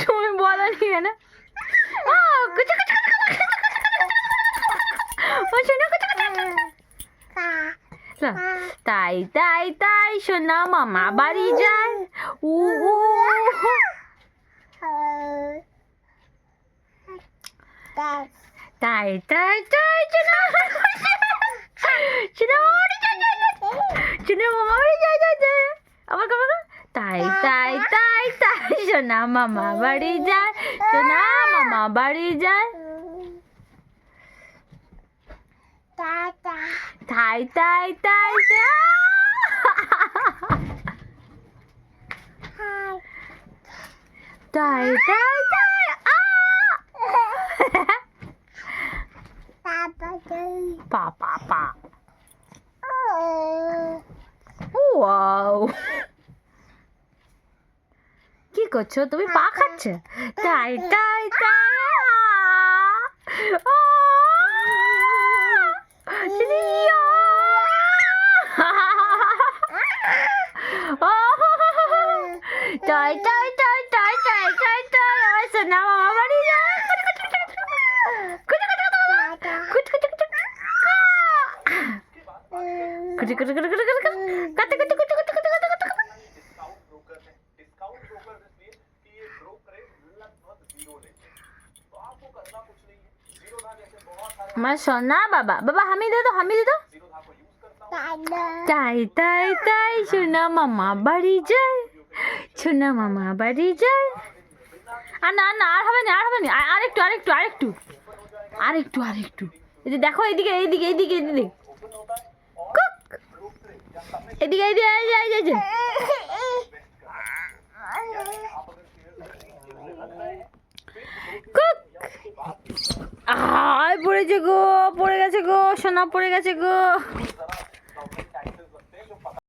তুমি বলো নি কেন? তাই তাই তাই সোনা মামা বাড়ি যায়। উ উ তাই তাই তাই সোনা সোনা মামা বাড়ি যায় যায় যায়। আবার কবে? তাই তাই তাই তাই সোনা মামা বাড়ি যায়, সোনা মামা বাড়ি যায়। তাই তাই তাই তাই তাই তাই পা পা পা। ওয়াও, কি করছো তুমি? পা খাচ্ছ? তাই তাই তাই তাই তাই তাই তাই তাই তাই তাই সোনা মামা বাড়ি যায়। আমার সোনা বাবা, বাবা হামি দে দো, হামি দে দো। তাই তাই তাই সোনা মামা বাড়ি যায়, সোনা মামা বাড়ি যায়। আর না না, আর হবে না, আর হবে না, আরেকটু আরেকটু আরেকটু আরেকটু আরেকটু। এই যে দেখো, এইদিকে এইদিকে এইদিকে এইদিকে, এদিকে এদিকে এই যে পড়েছে গো, পড়ে গেছে গো, সোনা পড়ে গেছে গো।